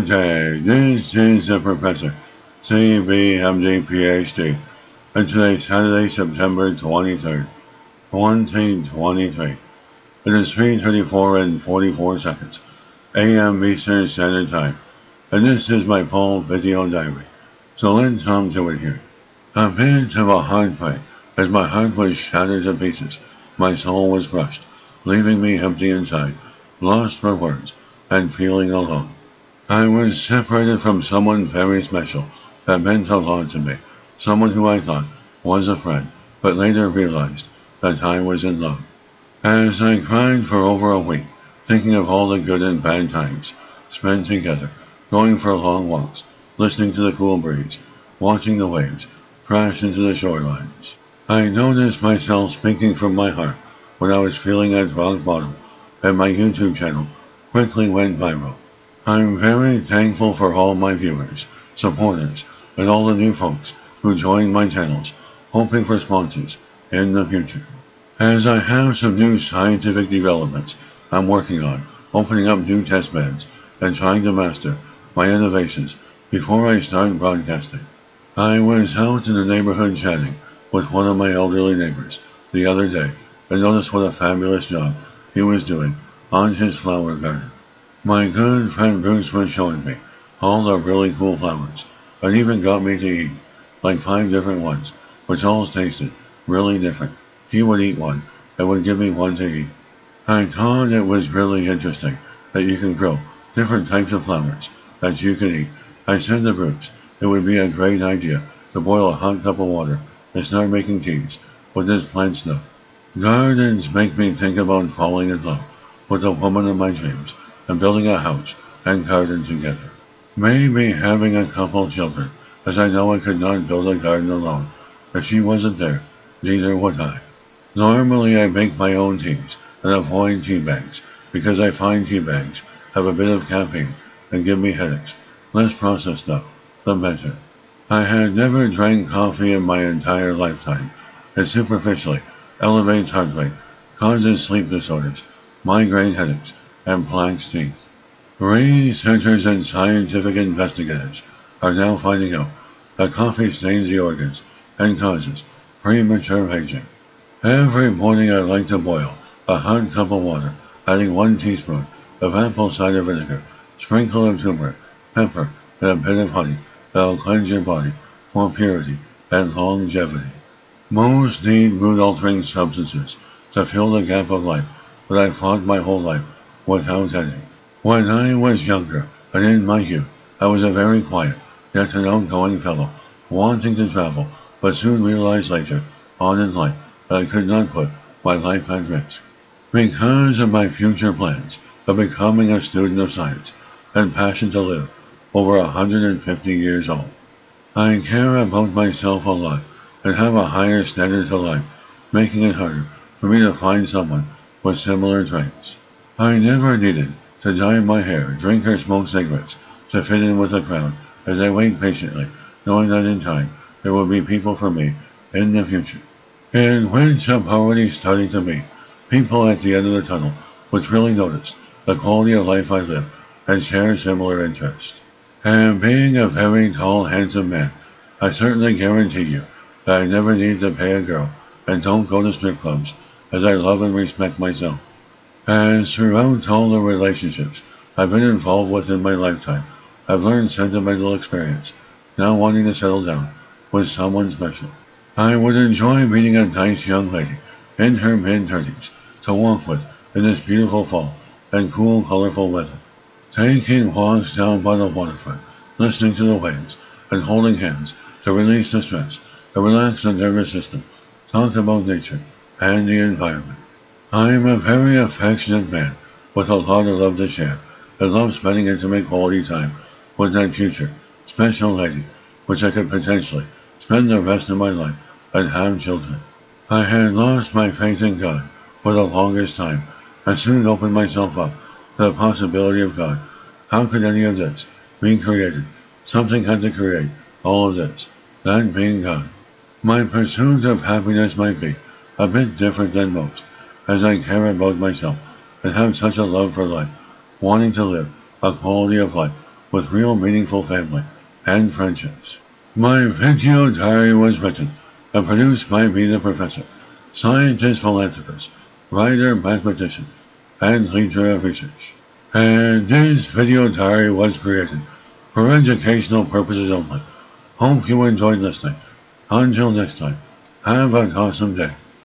Good day. This is the Professor, CBMD PhD, and today's Saturday, September 23rd, 2023. It is 3:34 and 44 seconds, a.m. Eastern Standard Time, and this is my full video diary. So let's come to it here. A bit of a heartbreak, as my heart was shattered to pieces. My soul was crushed, leaving me empty inside, lost for words, and feeling alone. I was separated from someone very special that meant a lot to me, someone who I thought was a friend, but later realized that I was in love. As I cried for over a week, thinking of all the good and bad times spent together, going for long walks, listening to the cool breeze, watching the waves crash into the shorelines. I noticed myself speaking from my heart when I was feeling at rock bottom, and my YouTube channel quickly went viral. I'm very thankful for all my viewers, supporters, and all the new folks who joined my channels, hoping for sponsors in the future. As I have some new scientific developments I'm working on, opening up new test beds, and trying to master my innovations before I start broadcasting. I was out in the neighborhood chatting with one of my elderly neighbors the other day and noticed what a fabulous job he was doing on his flower garden. My good friend Bruce was showing me all the really cool flowers, and even got me to eat, like 5 different ones, which all tasted really different. He would eat one, and would give me one to eat. I thought it was really interesting that you can grow different types of flowers that you can eat. I said to Bruce it would be a great idea to boil a hot cup of water and start making teas with this plant stuff. Gardens make me think about falling in love with the woman of my dreams and building a house and garden together. Maybe having a couple children, as I know I could not build a garden alone. If she wasn't there, neither would I. Normally I make my own teas and avoid tea bags because I find tea bags have a bit of caffeine and give me headaches. Less processed stuff, the better. I had never drank coffee in my entire lifetime. It superficially elevates heart rate, causes sleep disorders, migraine headaches, and plaques teeth. Researchers and scientific investigators are now finding out that coffee stains the organs and causes premature aging. Every morning I like to boil a hot cup of water, adding 1 teaspoon of apple cider vinegar, sprinkle of turmeric, pepper, and a bit of honey that will cleanse your body for purity and longevity. Most need mood-altering substances to fill the gap of life, but I fought my whole life without any. When I was younger, and in my youth, I was a very quiet, yet an outgoing fellow, wanting to travel, but soon realized later on in life that I could not put my life at risk. Because of my future plans of becoming a student of science and passion to live over 150 years old, I care about myself a lot and have a higher standard to life, making it harder for me to find someone with similar traits. I never needed to dye my hair, drink or smoke cigarettes to fit in with the crowd as I wait patiently, knowing that in time there will be people for me in the future, in which I'm already starting to meet people at the end of the tunnel which really notice the quality of life I live and share similar interests. And being a very tall, handsome man, I certainly guarantee you that I never need to pay a girl and don't go to strip clubs, as I love and respect myself. As throughout all the relationships I've been involved with in my lifetime, I've learned sentimental experience, now wanting to settle down with someone special. I would enjoy meeting a nice young lady in her mid-30s to walk with in this beautiful fall and cool, colorful weather, taking walks down by the waterfront, listening to the waves, and holding hands to release the stress and relax the nervous system, talk about nature and the environment. I am a very affectionate man with a lot of love to share and love spending intimate quality time with that future, special lady, which I could potentially spend the rest of my life and have children. I had lost my faith in God for the longest time. I soon opened myself up to the possibility of God. How could any of this be created? Something had to create all of this, that being God. My pursuit of happiness might be a bit different than most, as I care about myself and have such a love for life, wanting to live a quality of life with real meaningful family and friendships. My video diary was written and produced by me, the professor, scientist, philanthropist, writer, mathematician, and leader of research. And this video diary was created for educational purposes only. Hope you enjoyed listening. Until next time, have an awesome day.